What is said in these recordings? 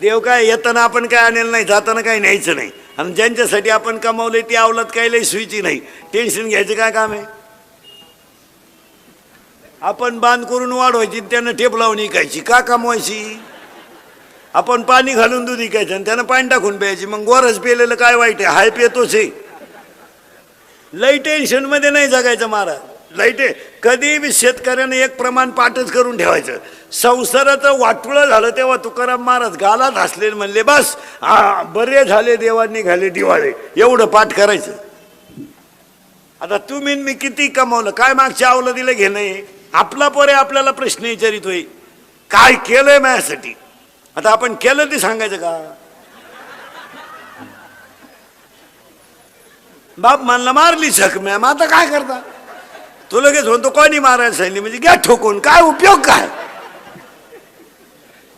देव काय येताना आपण काय आणेल नाही, जाताना काही न्यायचं नाही. आणि ज्यांच्यासाठी आपण कमावले ती अवलाद काही लई सुईची नाही. टेन्शन घ्यायचं काय काम आहे? आपण बांध करून वाढवायची, त्यानं टेप लावून विकायची, का कमवायची? आपण पाणी घालून दूध विकायचं आणि त्यानं पाणी टाकून प्यायची. मग गोरज पेलेलं काय वाईट आहे? हाय पेतोच आहे. लई टेन्शनमध्ये नाही जगायचं महाराज. लाईट कधी बी शेतकऱ्याने एक प्रमाण पाठच करून ठेवायचं. संसाराचं वाटुळं झालं तेव्हा तुकाराम महाराज गालात हसले, म्हणले बस बरे झाले देवांनी घाले दिवाळे, एवढं पाठ करायचं. आता तुम्ही मी किती कमावलं, काय मागच्या आवलं दिलं घेणं? आपला पोरे आपल्याला प्रश्न विचारितोय, काय केलंय माझ्यासाठी? आता आपण केलं ते सांगायचं का? बाप म्हणला मारली जखम्या, मग आता काय करता? तो लगेच म्हणतो कोणी मारायला सांगितली, म्हणजे घ्या ठोकून, काय उपयोग काय?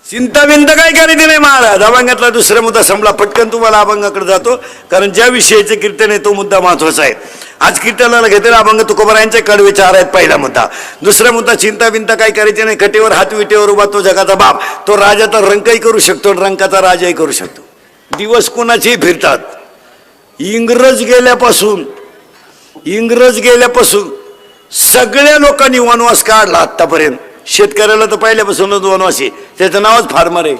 चिंता बिंत काय करायची नाही महाराज. अभंगातला दुसरा मुद्दा संपला. पटकन तुम्हाला अभंगाकडे जातो, कारण ज्या विषयाचे कीर्तन आहे तो मुद्दा महत्वाचा आहे. आज कीर्तनाला घेतलेला अभंग तुकोबारायांचे कडवे चार आहेत. पहिला मुद्दा. दुसरा मुद्दा चिंता बिंता काय करायची नाही. कटेवर हात विटेवर उभा तो जगाचा बाप. तो राजाचा रंकही करू शकतो, रंकाचा राजाही करू शकतो. दिवस कोणाचेही फिरतात. इंग्रज गेल्यापासून सगळ्या लोकांनी वनवास काढला आतापर्यंत. शेतकऱ्याला तर पहिल्यापासूनच वनवास आहे, त्याचं नावच फार्मर आहे.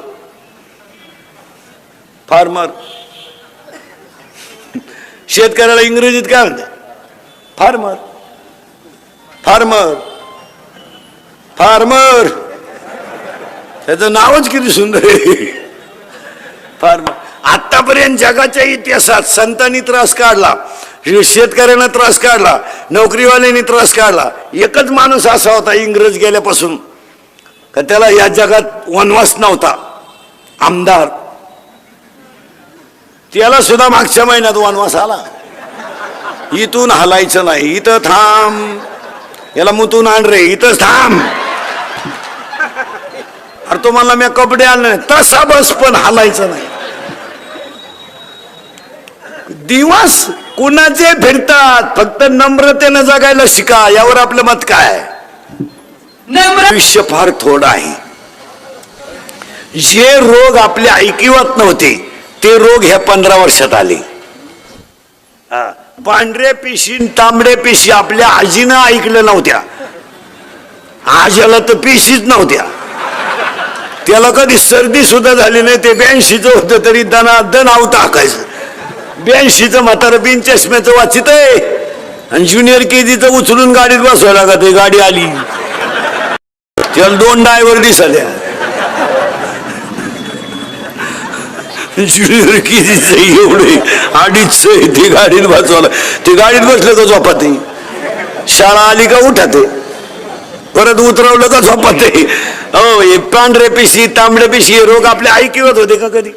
फार्मर. शेतकऱ्याला इंग्रजीत काय म्हणते? फार्मर. फार्मर. फार्मर. त्याचं नावच किती सुंदर आहे, फार्मर. आतापर्यंत जगाच्या इतिहासात संतांनी त्रास काढला, शेतकऱ्यांना त्रास काढला, नोकरीवाल्यांनी त्रास काढला. एकच माणूस असा होता इंग्रज गेल्यापासून का त्याला या जगात वनवास नव्हता, आमदार. त्याला सुद्धा मागच्या महिन्यात वनवास आला. इथून हलायचं नाही, इथं थांब, याला मुतून आण रे, इथंच थांब. अरे तो मला मी कपडे आणले, तसा बस, पण हलायचं नाही. दिवस कुणाचे फिरतात, फक्त नम्रतेनं जगायला शिका. यावर आपलं मत काय? आयुष्य फार थोडं आहे. जे रोग आपल्या ऐकिवात नव्हते ते रोग ह्या 15 वर्षात आले. पांढऱ्या पिशी तांबड्या पिशी आपल्या आजीनं ऐकलं नव्हत्या. आज्याला तर पिशीच नव्हत्या, त्याला कधी सर्दी सुद्धा झाली नाही. ते 82चं होतं तरी दन आवता हाकायचं. 82चं म्हातारं बिन चष्म्याचं वाचित आहे आणि ज्युनियर केजीचं उचलून गाडीत बसवायला लागत. गाडी आली, त्याला 2 ड्रायव्हर दिसल्या. ज्युनियर केजीचं एवढे 2.5 ते गाडीत बसवायला. ते गाडीत बसलं का झोपात, शाळा आली का उठात, परत उतरवलं का झोपात. हो, हे पांढऱ्या पिशी तांबड्या पिशी हे रोग आपल्या ऐकिवत होते का कधी?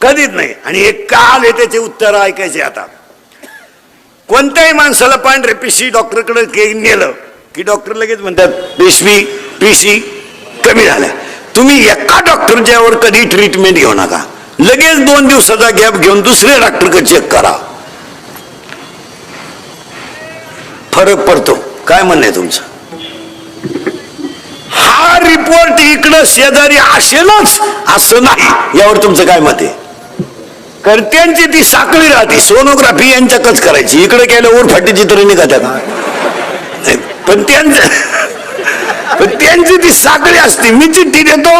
कधीच नाही. आणि हे काल आहे त्याचे उत्तर ऐकायचे. आता कोणत्याही माणसाला पांढरे पिशी डॉक्टरकडे नेलं की डॉक्टर लगेच म्हणतात पिशी कमी झाल्या. तुम्ही एका डॉक्टरच्यावर कधी ट्रीटमेंट घेऊ नका. लगेच 2 दिवसाचा गॅप घेऊन दुसऱ्या डॉक्टरकडे चेक करा, फरक पडतो. काय म्हणणं आहे तुमचं? हा रिपोर्ट इकडं शेजारी असेलच असं नाही, यावर तुमचं काय मत आहे? कर्त्यांची ती साखळी राहते. सोनोग्राफी यांच्याकच करायची. इकडे गेल्या उरफाटी चित्र निघात्या का? पण त्यांची ती साखळी असते. मी चिठ्ठी देतो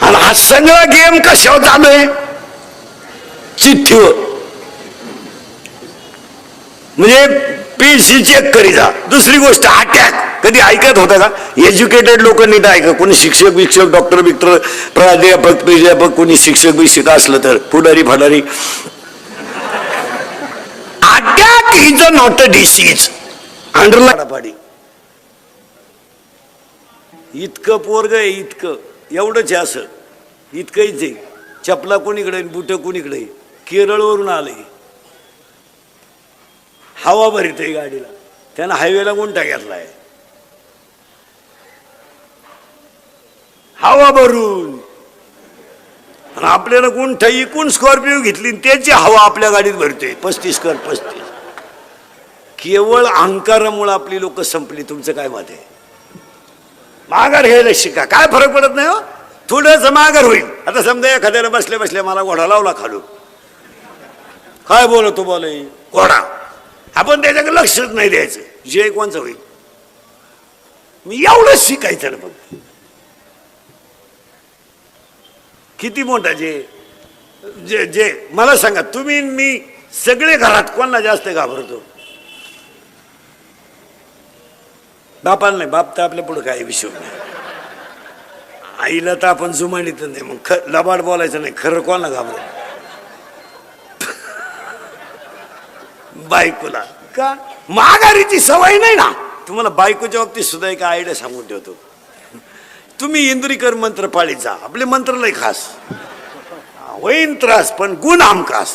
आणि हा सगळा गेम कशावर चालू आहे? चिठ्ठीवर. म्हणजे पीसी चेक करी जा. दुसरी गोष्ट, अटॅक कधी ऐकत होता का? एज्युकेटेड लोकांनी तर ऐका. कोणी शिक्षक डॉक्टर बिक्टर प्राध्यापक कोणी शिक्षक असलं तर पुढारी फडारी. Attack is a not a disease. अंडरलाडी इतकं पोरग आहे, इतकं एवढंच आहे, असं इतकंच आहे. चपला कोणीकडे, बुट कोणीकडे. केरळवरून आले, हवा भरीत आहे गाडीला. त्यानं हायवेला गुंठा घेतलाय, हवा भरून. आपल्याला गुंठा इकून स्कॉर्पिओ घेतली, त्याची हवा आपल्या गाडीत भरते. 35 कर 35. केवळ अहंकारामुळे आपली लोक संपली. तुमचं काय मत आहे? माघार घ्यायला शिका. काय फरक पडत नाही हो, थोडंसं माघार होईल. आता समजा एखाद्याला बसल्या बसल्या मला घोडा लावला खालून, काय बोलतो बोले घोडा, आपण त्याच्याकडे लक्षच नाही द्यायचं, जे कोणचं होईल. मी एवढंच शिकायचं ना फक्त. किती मोठा जे जे जे मला सांगा तुम्ही मी सगळे घरात कोणाला जास्त घाबरतो? बापाला नाही, बाप तर आपल्या पुढे काही विषय नाही. आईला तर आपण जुमानीत नाही, मग लबाड बोलायचं नाही. खरं कोणाला घाबरतो? बायकोला. का? माघारीची सवय नाही ना तुम्हाला. बायकोच्या बाबतीत सुद्धा एक आयडिया सांगून ठेवतो. तुम्ही इंद्रिकर मंत्र पाळीत जा. आपले मंत्र लय खास, होईन त्रास पण गुण हमखास.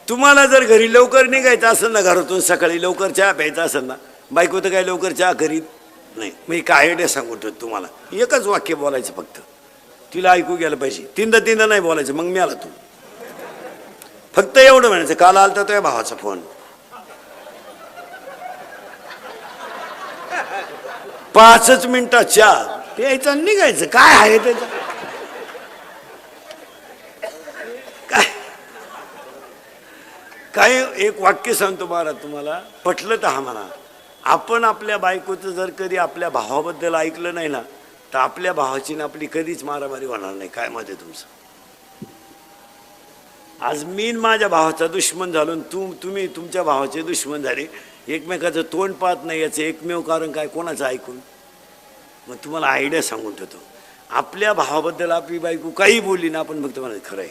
तुम्हाला जर घरी लवकर निघायचं असेल ना, घरातून सकाळी लवकर चहा प्यायचा असेल ना, बायको तर काय लवकर चहा करीत नाही. मी काय आयडिया सांगून ठेवतो तुम्हाला. एकच वाक्य बोलायचं फक्त, तिला ऐकू गेलं पाहिजे. तीनदा नाही बोलायचं. मग मी आला तू, फक्त एवढं म्हणायचं, काल आलता तो या भावाचा फोन, 5 मिनिटात चहा प्यायचा निघायचं. काय आहे त्याचं? काय एक वाक्य सांगतो महाराज तुम्हाला, पटलं तर हा म्हणा. आपण आपल्या बायकोचं जर कधी आपल्या भावाबद्दल ऐकलं नाही ना, तर आपल्या भावाची ना आपली कधीच मारामारी होणार नाही. काय मत आहे तुमचं? आज मी माझ्या भावाचा दुश्मन झालो, तुम्ही तुमच्या भावाचे दुश्मन झाले, एकमेकाचं तोंड पाहत नाही. याचं एकमेव कारण काय? कोणाचं ऐकून? मग तुम्हाला आयडिया सांगून ठेवतो, आपल्या भावाबद्दल आपली बायको काही बोलली ना, आपण फक्त म्हणायचं खरं आहे.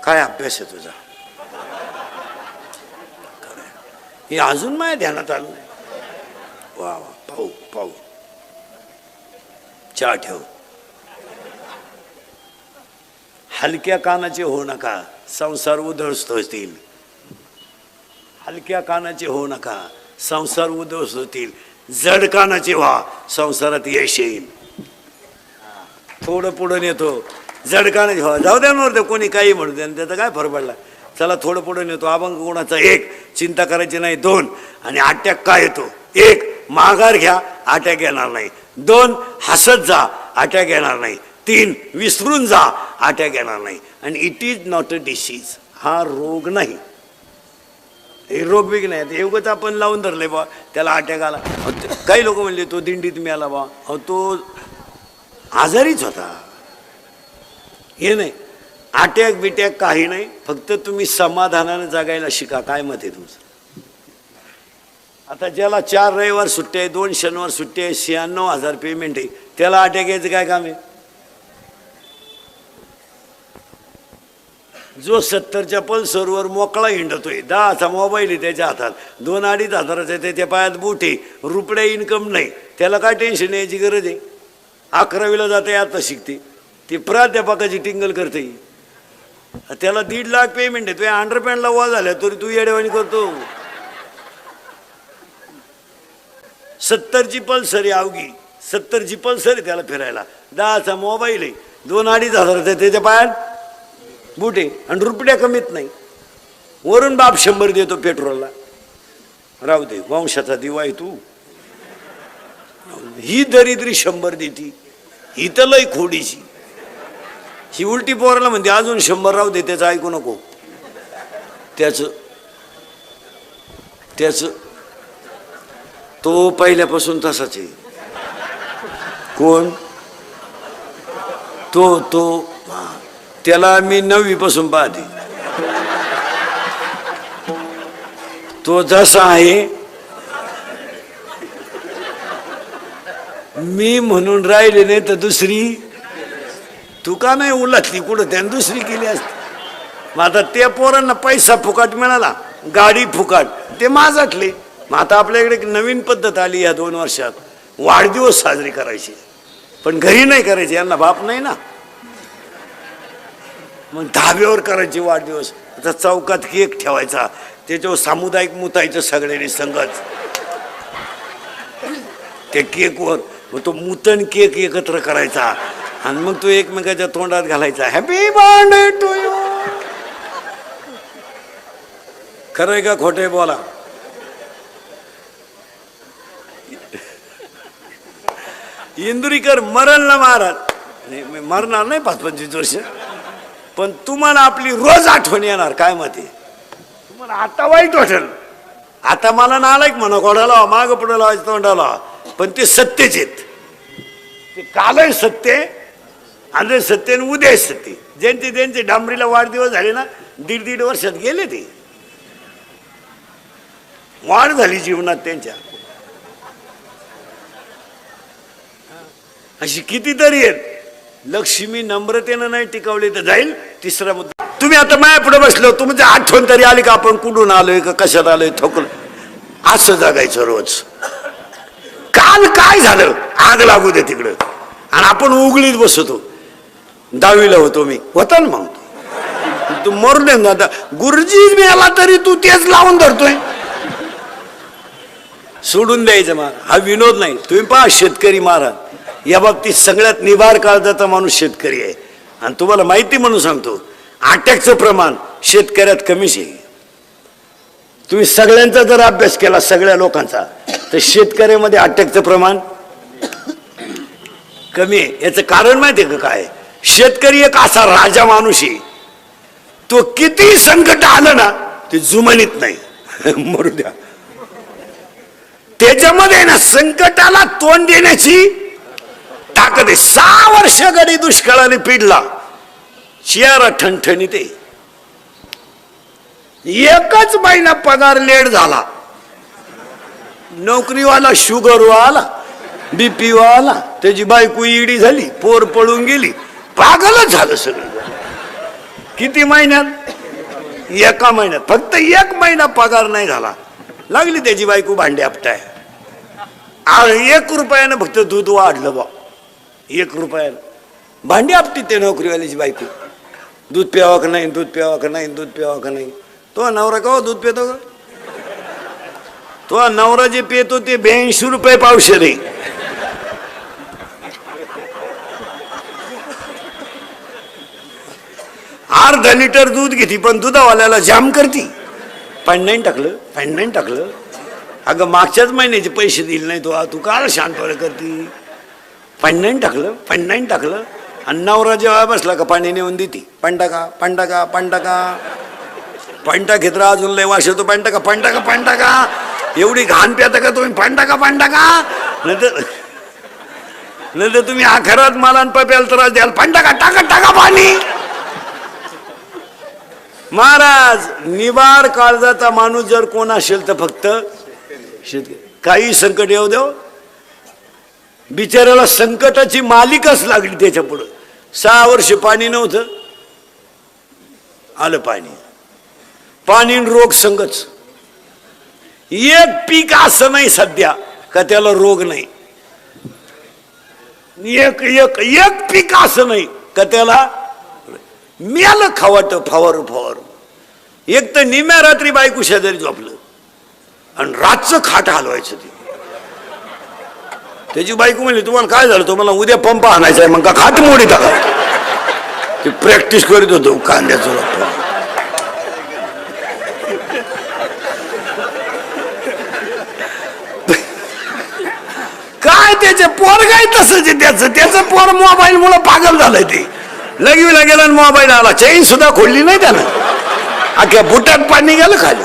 काय अभ्यास आहे तुझा? हे अजून माझ्या ध्यानात आलं नाही. वा वा, पाहू पाहू. चहा ठेव. हलक्या कानाचे हो नका, संसार उद्ध्वस्त होतील. हलक्या कानाचे हो नका, संसार उद्ध्वस्त होतील. जड कानाचे व्हा, संसारात यश येईल. थोडं पुढं नेतो, जड कानाचे व्हा. जाऊ द्या नव्हतं कोणी काही म्हणू द्या, त्याचा काय फरक पडला. चला थोडं पुढं नेतो. अभंग गुणाचा 1, चिंता करायची नाही 2, आणि अटॅक काय येतो? 1, माघार घ्या, अटॅक येणार नाही. 2, हसत जा, अटॅक येणार नाही. 3, विसरून जा, अटॅक येणार नाही. आणि it is not a disease. हा रोग नाही, हे रोग बिग नाही. एवढंच आपण लावून धरले बा, त्याला अटॅक आला. काही लोक म्हणले तो दिंडीत मिळाला बा, तो आजारीच होता. हे नाही, अटॅक बिटॅक काही नाही. फक्त तुम्ही समाधानाने जगायला शिका. काय मत आहे तुमचं? आता ज्याला 4 रविवार सुट्टे आहे, 2 शनिवार सुट्टे आहे, 96,000 पेमेंट आहे, त्याला अटॅक यायचं काय काम आहे? जो 70च्या पल्सरवर मोकळा हिंडतोय, 10चा मोबाईल आहे त्याच्या हातात, 2-2.5 हजाराचा त्याच्या पायात बूट आहे, रुपया इन्कम नाही, त्याला काय टेन्शन यायची गरज आहे? 11वीला जाते, आता शिकते, ती प्राध्यापकाची टिंगल करते. त्याला 1.5 लाख पेमेंट आहे, तुझ्या अंडरपॅन्टला वा झाल्या तरी तू येडेवाणी करतो. 70ची पल्सर आहे, अवघी 70ची पल्सर आहे त्याला फिरायला, 10चा मोबाईल आहे, 2-2.5 हजाराचा त्याच्या पायात बूट आहे, आणि रुपया कमीत नाही. वरून बाप 100 देतो पेट्रोलला. राहू दे, वंशाचा दिवा आहे तू. ही दरिद्री 100 देती, ही तर लय खोडीची. ही उलटी पोराला म्हणते अजून 100 राहू दे, त्याचं ऐकू नको. त्याच तो पहिल्यापासून तसाच आहे. कोण? तो त्याला मी 9वी पासून पाहते. तो जसा आहे मी म्हणून राहिले नाही तर दुसरी तू का नाही उलटली कुठं? त्याने दुसरी केली असती. मग आता त्या पोरांना पैसा फुकाट मिळाला, गाडी फुकाट, ते माझाटले. मग आता आपल्याकडे एक नवीन पद्धत आली या 2 वर्षात, वाढदिवस साजरी करायची, पण घरी नाही करायची, यांना बाप नाही ना. मग धाब्यावर करायची वाढदिवस. आता चौकात केक ठेवायचा, त्याच्यावर सामुदायिक मुतायचं सगळ्यांनी संगत त्या केकवर. मग तो मुतन केक एकत्र करायचा आणि मग तो एकमेकाच्या तोंडात घालायचा, हॅपी बर्थडे टू यू. खरंय का खोटे बोला? इंदुरीकर मरण ना महाराज नाही, मी मरणार नाही 5-25 वर्ष, पण तुम्हाला आपली रोज आठवण येणार. काय माहिती तुम्हाला आता वाईट वाटेल. आता मला नालायक म्हणा, कोणाला माग पुढे लावायचं तोंडाला, पण ते सत्यच आहेत. ते कालही सत्य, आज सत्य आणि उद्या सत्य. ज्यांचे डांबरीला वाढदिवस झाले ना, 1.5 वर्षात गेले. ते वाढ झाली जीवनात त्यांच्या. अशी कितीतरी आहेत. लक्ष्मी नम्रतेनं नाही टिकवली तर जाईल. तिसरा मुद्दा, तुम्ही आता माया पुढे बसलो, तुमची आठवण तरी आली का आपण कुठून आलोय का कशात आलोय, थोकलं. असं जगायचं रोज. काल काय झालं आग लागू दे तिकडं, आणि आपण उघडीत बसतो. 10वीला होतो मी, होता ना. मग तू मरू दे ना. आता गुरुजी मिळाला तरी तू तेच लावून धरतोय. सोडून द्यायचं मा, हा विनोद नाही. तुम्ही पहा शेतकरी महाराज, या बाबतीत सगळ्यात निभार काळजाचा माणूस शेतकरी आहे. आणि तुम्हाला माहिती म्हणून सांगतो, अटॅकचं प्रमाण शेतकऱ्यात कमीच आहे. तुम्ही सगळ्यांचा जर अभ्यास केला, सगळ्या लोकांचा, तर शेतकऱ्यामध्ये अटॅकचं प्रमाण कमी आहे. याचं कारण माहिती आहे का काय? शेतकरी एक असा राजा माणूस आहे, तो किती संकट आलं ना ते जुमानीत नाही. मरू द्या. त्याच्यामध्ये ना संकटाला तोंड देण्याची ताकद आहे. 6 वर्ष गडी दुष्काळाने पिडला, चेहरा ठणठणीत आहे. एकच महिना पगार लेट झाला. नोकरीवाला शुगरवाला, बीपी वाला, त्याची बायको ईडी झाली, पोर पळून गेली, पागलच झालं सगळं. किती महिन्यात? एका महिन्यात. फक्त 1 महिना पगार नाही झाला, लागली त्याची बायको भांडे आपटाय. 1 रुपयानं फक्त दूध वाढलं बा. 1 रुपयानं भांडी आपटी ते नोकरीवाल्याची बायको. दूध प्यावा का नाही, दूध प्यावा का नाही, दूध प्यावा का नाही. तो नवरा का दूध पितो का? तो नवरा जे पितो ते 82 रुपये पावशेर आहे. अर्धा लिटर दूध घेती, पण दुधावाल्याला जाम करती. पाणी टाकलं. अगं मागच्याच महिन्याचे पैसे दिले नाही तू काल शांतपणे करती. पाणी टाकलं. आणि नवरा जेव्हा बसला का पाणी नेऊन देती. पाणी टाका. पाणी घेत राहा, अजून लय वाश येतो. पाणी टाका. एवढी घाण प्याता का तुम्ही? पाणी टाका. नंतर तुम्ही आखरात मला प्यायला त्रास द्याल. पाणी टाका पाणी. महाराज, निबार काळजाचा माणूस जर कोण असेल तर फक्त शेतकरी. काही संकट येऊ देव, बिचाराला संकटाची मालिकाच लागली. त्याच्या पुढं 6 वर्ष पाणी नव्हतं, आलं पाणी रोग संगच. एक पीक असं नाही सध्या का त्याला रोग नाही. एक पीक असं नाही का त्याला मिळालं खावाट फवार. एक तर निम्या रात्री बायको शेजारी झोपलं आणि रातचं खाट हलवायचं. त्याची बायको म्हणली, तुम्हाला काय झालं? तो मला उद्या पंप आणायचा आहे. मग का खाट मोडी टाका. ते प्रॅक्टिस करीत होतो कांद्याचं. काय त्याचे पोर काय तसंच आहे. त्याचं पोर मोबाईल मुळे पागल झालंय. ते लगवीला गेला आणि मोबाईल आला. चैन सुद्धा खोलली नाही त्यानं. अख्या बुटात पाणी गेलं खाली.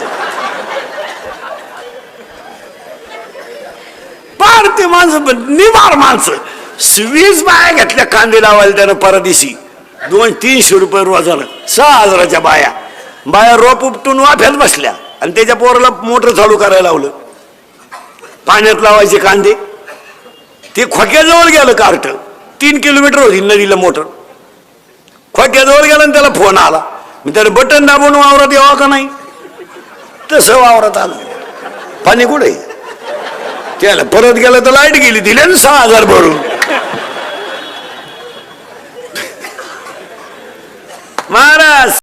पार ते माणसं निवार माणसं. 20 बाया घेतल्या कांदे लावायला त्यानं परदेशी. 200-300 रुपये रोजानं. 6,000च्या बाया रोप उपटून वाफ्यात बसल्या आणि त्याच्या पोराला मोटर चालू करायला लावलं. पाण्यात लावायचे कांदे. ते खोक्याजवळ गेलं कार्ट. 3 किलोमीटर होती नदीला मोटर. खोक्याजवळ गेला आणि त्याला फोन आला. मी त्याला बटन दाबून वावरात यावा का नाही, तसं वावरात आलं. पाणी कुठे? त्याला परत गेलं तर लाईट गेली. दिले ना 6,000 भरून. महाराज